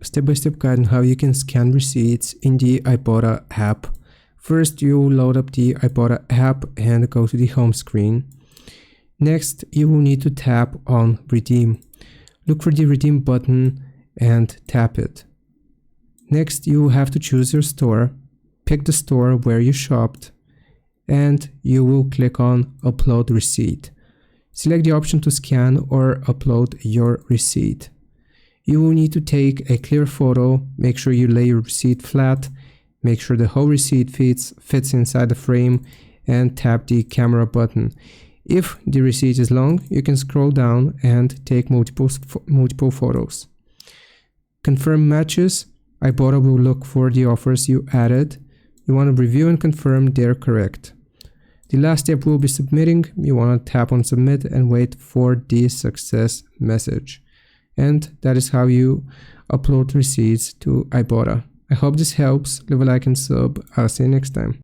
step-by-step guide on how you can scan receipts in the Ibotta app. First, you load up the Ibotta app and go to the home screen. Next, you will need to tap on Redeem. Look for the Redeem button and tap it. Next, you will have to choose your store, pick the store where you shopped, and you will click on Upload Receipt. Select the option to scan or upload your receipt. You will need to take a clear photo, make sure you lay your receipt flat, make sure the whole receipt fits inside the frame, and tap the camera button. If the receipt is long, you can scroll down and take multiple photos. Confirm matches. Ibotta will look for the offers you added. You want to review and confirm they're correct. The last step will be submitting. You want to tap on submit and wait for the success message. And that is how you upload receipts to Ibotta. I hope this helps. Leave a like and sub. I'll see you next time.